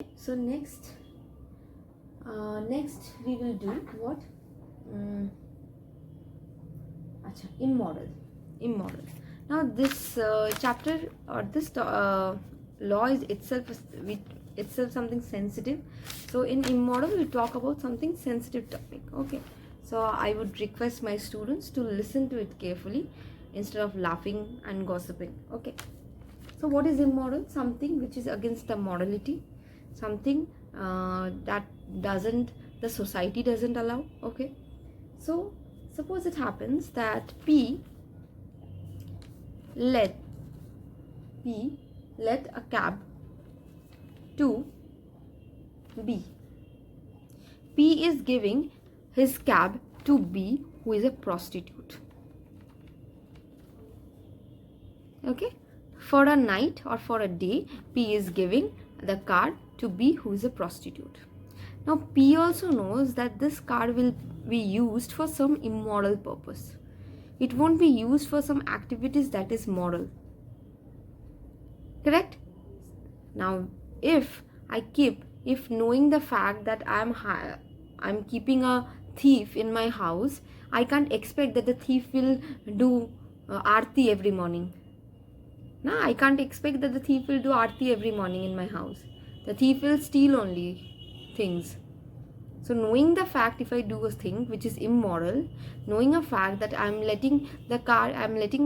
So next we will do what? Immoral. Immoral. Now this chapter or this law is itself something sensitive. So in immoral we talk about something sensitive topic. Okay. So I would request my students to listen to it carefully instead of laughing and gossiping. Okay. So what is immoral? Something which is against the morality, something that doesn't the society doesn't allow. Okay. So suppose it happens that let P let a cab to B. P is giving his cab to B, who is a prostitute. Okay, for a night or for a day, P is giving the car to B, who is a prostitute. Now P also knows that this car will be used for some immoral purpose. It won't be used for some activities that is moral. Correct? Now if knowing the fact that I'm keeping a thief in my house, I can't expect that the thief will do aarti every morning. No, I can't expect that the thief will do aarti every morning in my house. The thief will steal only things. So knowing the fact, if I do a thing which is immoral, knowing a fact that I'm letting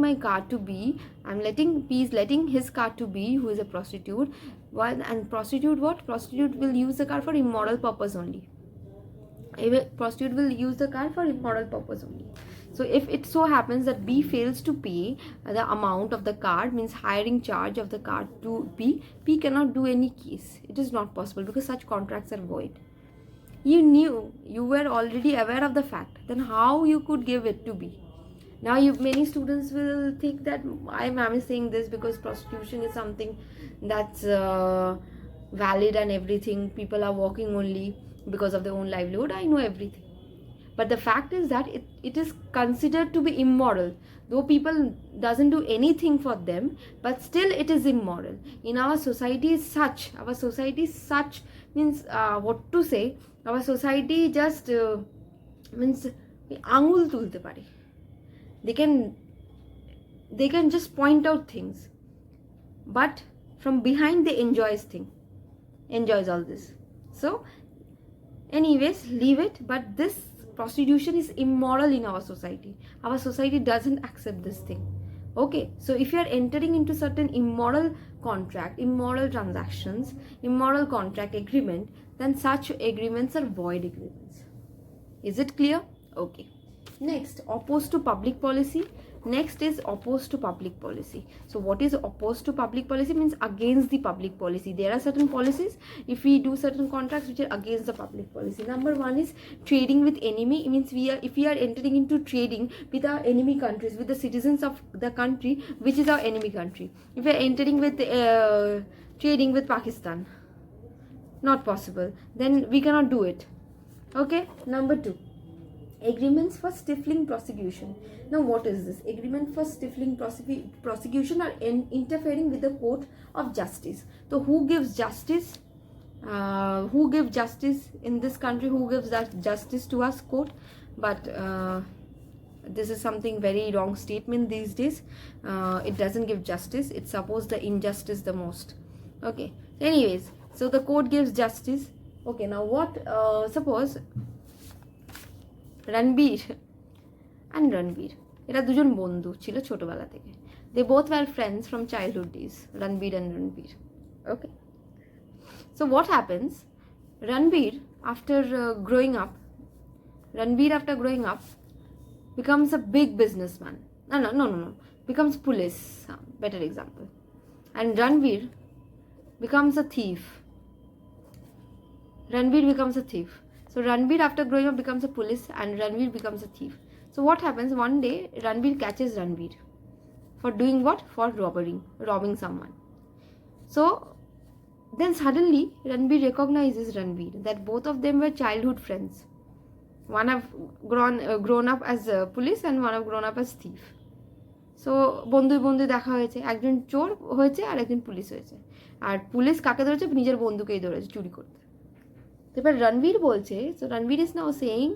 my car to B, P is letting his car to B, who is a prostitute. And prostitute what? Prostitute will use the car for immoral purpose only. Prostitute will use the car for immoral purpose only. So if it so happens that B fails to pay the amount of the car, means hiring charge of the car to B cannot do any case. It is not possible because such contracts are void. You were already aware of the fact, then how you could give it to B? Now many students will think that I'm saying this because prostitution is something that's valid and everything. People are working only because of their own livelihood. I know everything. But the fact is that it is considered to be immoral. Though people doesn't do anything for them, but still it is immoral. In our society is such, means what to say, our society just means angul tulte pare. They can just point out things, but from behind they enjoys all this. So anyways, leave it. But this prostitution is immoral in our society. Our society doesn't accept this thing. Okay, so if you are entering into certain immoral contract, immoral transactions, immoral contract agreement, then such agreements are void agreements. Is it clear? Okay. Next, opposed to public policy. Next is opposed to public policy. So what is opposed to public policy? Means against the public policy. There are certain policies, if we do certain contracts which are against the public policy. Number one is trading with enemy. It means if we are entering into trading with our enemy countries, with the citizens of the country which is our enemy country. If we are entering with trading with Pakistan, not possible. Then we cannot do it. Okay. Number two, agreements for stifling prosecution. Now what is this? Agreement for stifling prosecution or interfering with the court of justice. So who gives justice? Who gives justice in this country? Who gives that justice to us? Court. But this is something very wrong statement these days. It doesn't give justice. It supports the injustice the most. Okay. Anyways, so the court gives justice. Okay. Now what? Suppose Ranbir এরা দুজন বন্ধু ছিল ছোটবেলা থেকে. They both were friends from childhood days, Ranbir and Ranbir. Okay. So what happens? Ranbir after growing up becomes a big businessman. No. Becomes police. Better example. And Ranbir becomes a thief. So Ranbir after growing up becomes a police and Ranbir becomes a thief. So what happens? One day Ranbir catches Ranbir for doing what? For robbing someone. So then suddenly Ranbir recognizes Ranbir, that both of them were childhood friends. One have grown up as a police and one have grown up as thief. So বন্ধুই দেখা হয়েছে, একজন চোর হয়েছে আর একজন police হয়েছে, আর police কাকে ধরেছে, নিজের বন্ধুকেই ধরেছে চুরি করতে। তো এবার রণবীর বলছে, so Ranbir is now saying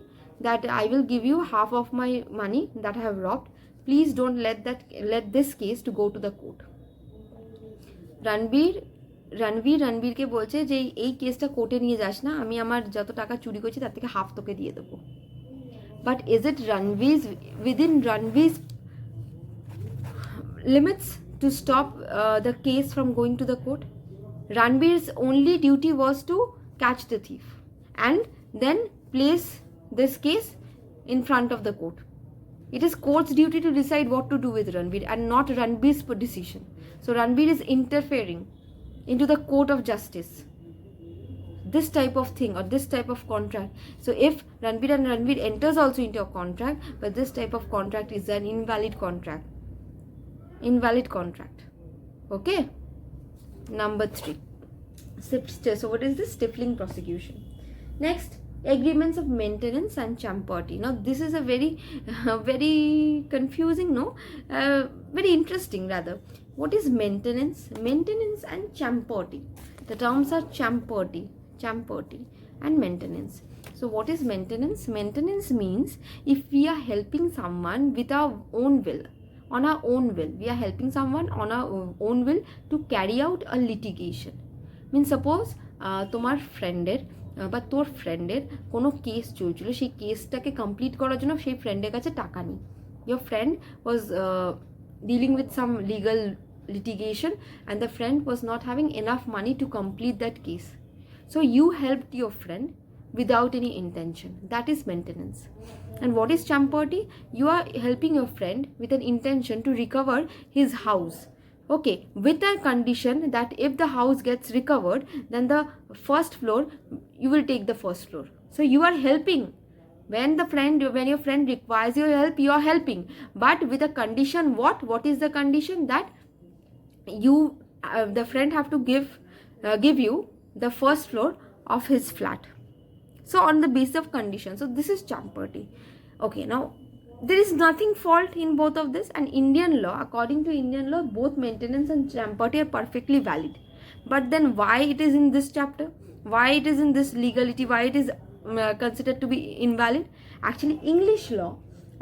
that I will give you half of my money that I have robbed, please don't let this case to go to the court. রণবীরকে বলছে যে এই কেসটা কোর্টে নিয়ে যাস না, আমি আমার যত টাকা চুরি করছি তার থেকে হাফ তোকে দিয়ে দেবো। But is it within Ranveer's limits to stop the case from going to the court? Ranveer's only duty was to catch the thief and then place this case in front of the court. It is court's duty to decide what to do with Ranveer and not Ranveer's decision. So Ranveer is interfering into the court of justice, this type of thing or this type of contract. So if Ranveer enters also into a contract, but this type of contract is an invalid contract. Okay, number 3. So what is this? Stifling prosecution. Next, agreements of maintenance and champati. Now this is a very confusing, very interesting rather. What is maintenance and champati? The terms are champati and maintenance. So what is maintenance? Maintenance means if we are helping someone with our own will, on our own will, we are helping someone on our own will to carry out a litigation. Means suppose তোমার ফ্রেন্ডের বা তোর ফ্রেন্ডের কোনো case চলছিল, সেই কেসটাকে complete করার জন্য সেই ফ্রেন্ডের কাছে টাকা নেই। Your friend was dealing with some legal litigation and the friend was not having enough money to complete that case. So you helped your friend without any intention. That is maintenance. And what is champati? You are helping your friend with an intention to recover his house. Okay, with a condition that if the house gets recovered, then the first floor, you will take the first floor. So you are helping. When your friend requires your help, you are helping. But with a condition, what is the condition? That the friend have to give you the first floor of his flat. So on the basis of condition. So this is champati. Okay, now there is nothing fault in both of this, and Indian law, according to Indian law, both maintenance and champati are perfectly valid. But then why it is in this chapter, why it is in this legality, why it is considered to be invalid? Actually English law,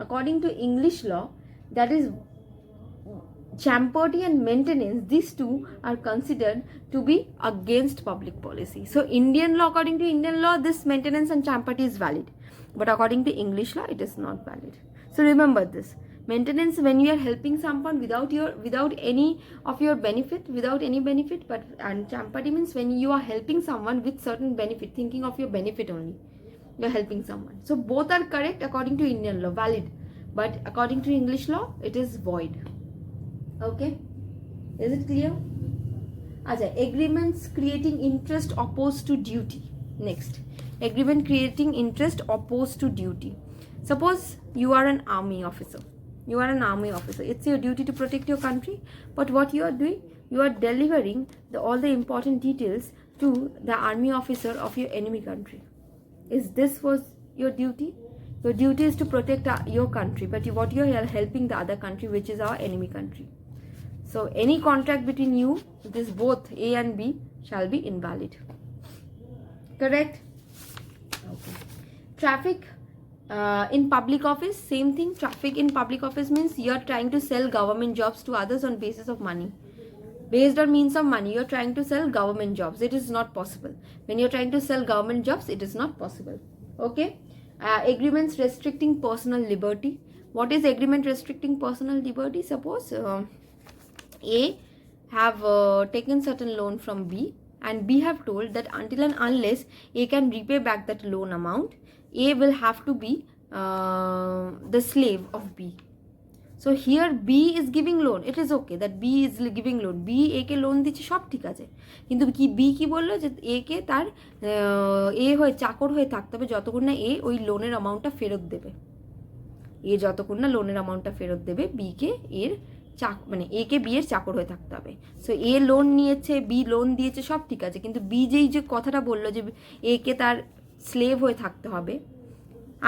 according to English law, that is champati and maintenance, these two are considered to be against public policy. So Indian law, according to Indian law, this maintenance and champati is valid, but according to English law it is not valid. So remember this. Maintenance, when you are helping someone without any of your benefit, without any benefit, and champati means when you are helping someone with certain benefit, thinking of your benefit only, you are helping someone. So both are correct according to Indian law, valid, but according to English law it is void. Okay, is it clear? Acha, agreements creating interest opposed to duty. Next, agreement creating interest opposed to duty. Suppose you are an army officer. It's your duty to protect your country, but what you are doing, you are delivering all the important details to the army officer of your enemy country. Is this was your duty? Your duty is to protect your country, but what you are helping the other country, which is our enemy country. So any contract between you, this both A and B, shall be invalid. Correct? Okay. Traffic in public office, same thing. Traffic in public office means you are trying to sell government jobs to others on basis of money. Based on means of money, you are trying to sell government jobs. It is not possible. When you are trying to sell government jobs, it is not possible. Okay? Agreements restricting personal liberty. What is agreement restricting personal liberty? Suppose A have taken certain loan from B, and B have told that until and unless A can repay back that loan amount, A will have to be the slave of B. So here B is giving loan. It is okay that B is giving loan. B A K loan দিচ্ছে, সব ঠিক আছে, কিন্তু B কি বললো যে A কে তার A হয়ে চাকর হয়ে থাকতে হবে যতক্ষণ না A ওই লোনের অ্যামাউন্টটা ফেরত দেবে। A যতক্ষণ না লোনের অ্যামাউন্টটা ফেরত দেবে, B কে এর মানে A কে B এর চাকর হয়ে থাকতে হবে। সো A লোন নিয়েছে, B লোন দিয়েছে, সব ঠিক আছে, কিন্তু B যে কথাটা বললো যে A কে তার স্লেভ হয়ে থাকতে হবে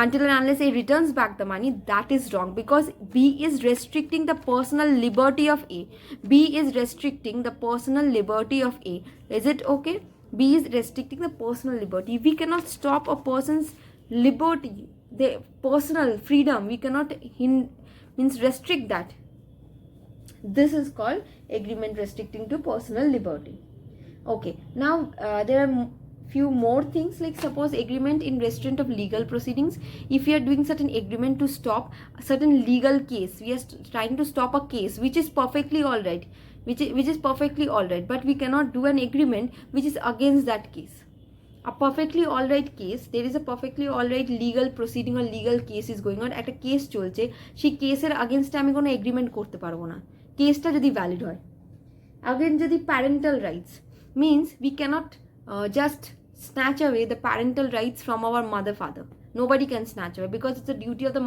until and unless A returns back the money, that is wrong, because B is restricting the personal liberty of A. B is restricting the personal liberty of A. Is it okay? B is restricting the personal liberty. We cannot stop a person's liberty, the personal freedom. We cannot means restrict that. This is called agreement restricting to personal liberty. Okay, now there are few more things, like suppose agreement in restraint of legal proceedings. If we are doing certain agreement to stop a certain legal case, we are trying to stop a case which is perfectly all right, which is perfectly all right, but we cannot do an agreement which is against that case. A perfectly all right case, there is a perfectly all right legal proceeding or legal case is going on, একটা case চলছে, সেই কেসের আগেনস্টে আমি কোনো agreement করতে পারবো না, কেসটা যদি ভ্যালিড হয়। Again, যদি parental rights means we cannot just snatch away the parental rights from our father. Nobody can snatch away, because it's the duty of the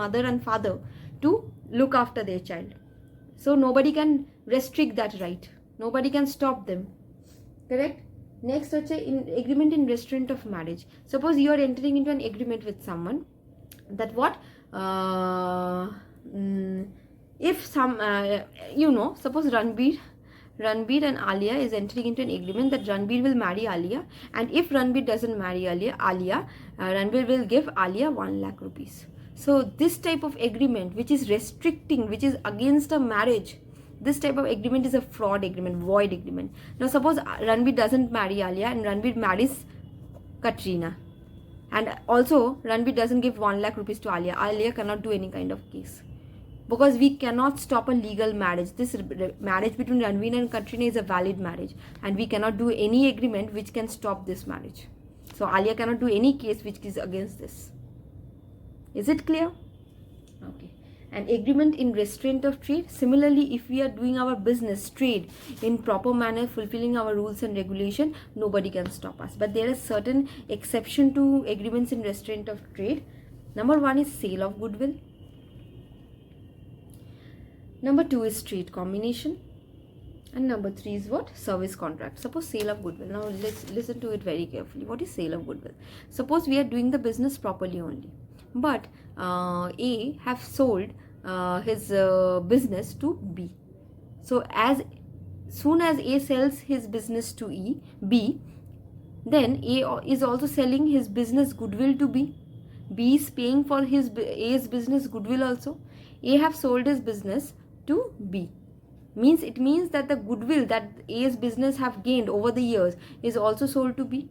mother and father to look after their child. So nobody can restrict that right. Nobody can stop them. Correct? Next, in agreement in restraint of marriage. Suppose you are entering into an agreement with someone that what if some suppose Ranbir and Alia is entering into an agreement that Ranbir will marry Alia, and if Ranbir doesn't marry Alia, Ranbir will give Alia 1 lakh rupees. So this type of agreement which is restricting, which is against a marriage, this type of agreement is a fraud agreement, void agreement. Now suppose Ranbir doesn't marry Alia and Ranbir marries Katrina, and also Ranbir doesn't give 1 lakh rupees to Alia. Alia cannot do any kind of case, because we cannot stop a legal marriage. This marriage between Ranbir and Katrina is a valid marriage, and we cannot do any agreement which can stop this marriage. So Alia cannot do any case which is against this. Is it clear? Okay. An agreement in restraint of trade. Similarly, if we are doing our business trade in proper manner, fulfilling our rules and regulation, nobody can stop us. But there is certain exception to agreements in restraint of trade. Number 1 is sale of goodwill. Number 2 is trade combination, and number 3 is what? Service contract. Suppose sale of goodwill. Now let's listen to it very carefully. What is sale of goodwill? Suppose we are doing the business properly only, but A have sold his business to B. So as soon as A sells his business to B, then A is also selling his business goodwill to B. B is paying for A's business goodwill also. A have sold his business to B. It means that the goodwill that A's business have gained over the years is also sold to B.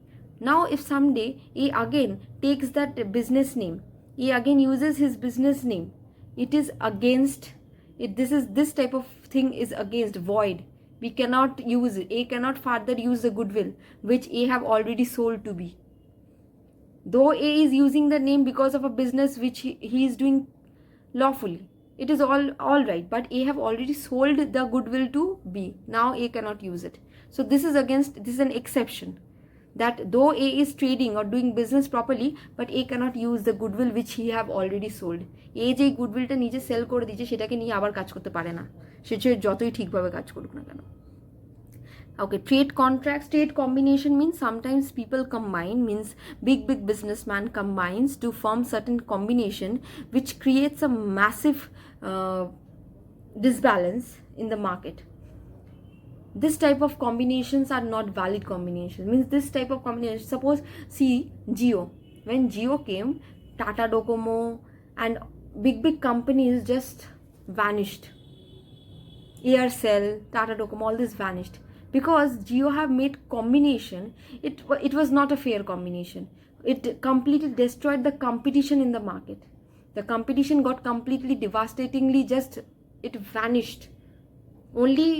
Now if someday A again takes that business name, A again uses his business name, it is against it. This type of thing is against, void. We cannot use it. A cannot further use the goodwill which A have already sold to B. Though A is using the name because of a business which he is doing lawfully, it is all right, but A have already sold the goodwill to B. Now A cannot use it. So this is an exception, that though A is trading or doing business properly, but A cannot use the goodwill which he have already sold. A যে goodwillটা নিজে sell করে দিয়েছে সেটাকে নিয়ে আবার কাজ করতে পারে না, সে যতই ঠিকভাবে কাজ করুক না কেন। Okay, trade contracts, trade combination means sometimes people combine, means big businessman combines to form certain combination which creates a massive disbalance in the market. This type of combinations are not valid combinations. Means this type of combination, suppose see Jio. When Jio came, Tata Docomo and big companies just vanished. Aircel, Tata Docomo, all this vanished, because Jio have made combination. It was not a fair combination. It completely destroyed the competition in the market. The competition got completely devastatingly, it vanished. Only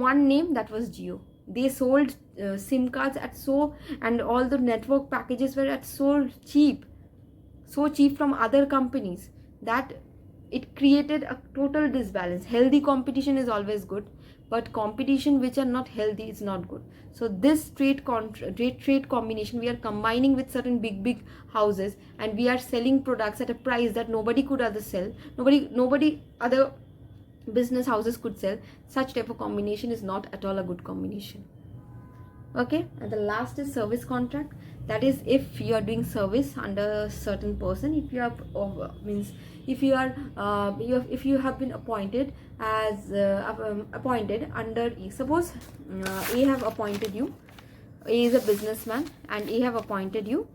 one name, that was Jio. They sold SIM cards and all the network packages were at so cheap from other companies that it created a total disbalance. Healthy competition is always good, but competition which are not healthy is not good. So this trade combination, we are combining with certain big houses, and we are selling products at a price that nobody could other sell. Nobody other business houses could sell. Such type of combination is not at all a good combination. Okay, and the last is service contract. That is if you are doing service under a certain person. If you are means if you are if you have been appointed as appointed under E. Suppose A have appointed you. A is a businessman and A have appointed you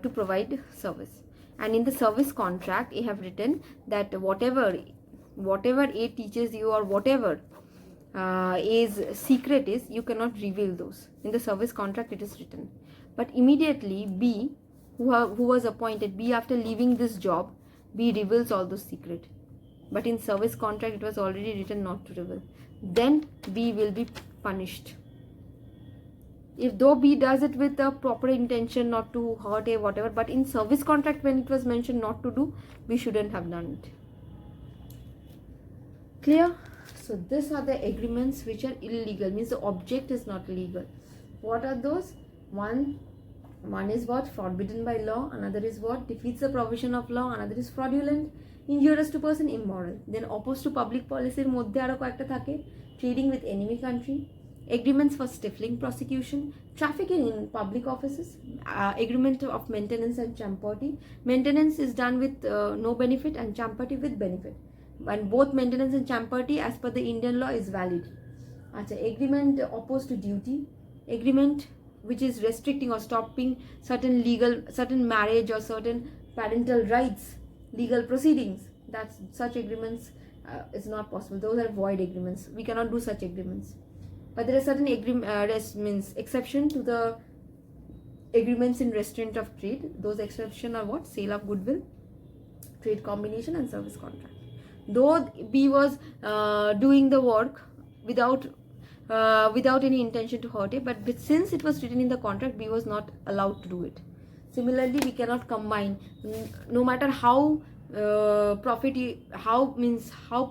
to provide service, and in the service contract A have written that whatever A teaches you or whatever A's secret is, you cannot reveal those. In the service contract it is written. But immediately B, who was appointed, B after leaving this job, B reveals all those secret. But in service contract it was already written not to reveal. Then B will be punished. If though B does it with a proper intention not to hurt A, whatever, but in service contract when it was mentioned not to do, we shouldn't have done it. Clear? So these are the agreements which are illegal, means the object is not legal. What are those? One is what? Forbidden by law. Another is what? Defeats the provision of law. Another is fraudulent, injurious to person, immoral. Then opposed to public policy এর মধ্যে আরো কয়েকটা থাকে, trading with enemy country, agreements for stifling prosecution, trafficking in public offices, agreement of maintenance and champerty. Maintenance is done with no benefit and champerty with benefit. And both maintenance and champerty as per the Indian law is valid. Agreement opposed to duty, agreement which is restricting or stopping certain marriage or certain parental rights, legal proceedings. That's such agreements is not possible. Those are void agreements. We cannot do such agreements. But there are certain means exception to the agreements in restraint of trade. Those exceptions are what? Sale of goodwill, trade combination, and service contract. Though B was doing the work without any intention to hurt it, but since it was written in the contract, B was not allowed to do it. Similarly, we cannot combine, no matter how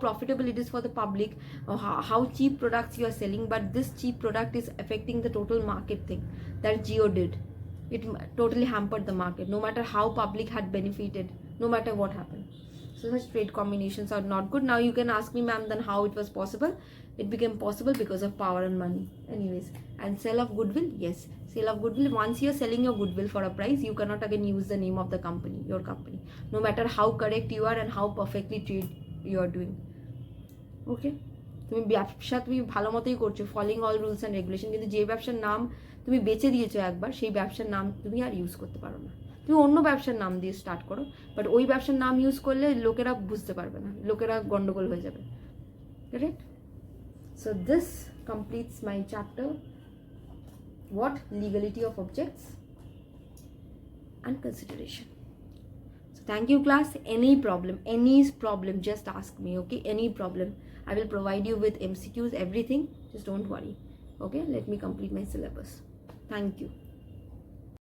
profitable it is for the public, or how cheap products you are selling, but this cheap product is affecting the total market thing that Jio did. It totally hampered the market, no matter how public had benefited, no matter what happened. So such trade combinations are not good. Now you can ask me, ma'am, then how it was possible? It became possible because of power and money. Anyways, and sale of goodwill, yes, sale of goodwill. Once you are selling your goodwill for a price, you cannot again use the name of the company, your company, no matter how correct you are and how perfectly trade you are doing. Okay, তুমি ব্যবসা তুমি ভালো মতোই করছো, following all rules and regulation, কিন্তু যে ব্যবসার নাম তুমি বেচে দিয়েছো একবার, সেই ব্যবসার নাম তুমি আর ইউজ করতে পারো না। তুমি অন্য ব্যবসার নাম দিয়ে স্টার্ট করো, বাট ওই ব্যবসার নাম ইউজ করলে লোকেরা বুঝতে পারবে না, লোকেরা গন্ডগোল হয়ে যাবে। Correct? So this completes my chapter, what? Legality of objects and consideration. So thank you class. Any problem, just ask me, okay? Any problem, I will provide you with MCQs, everything. Just don't worry, okay? Let me complete my syllabus. Thank you.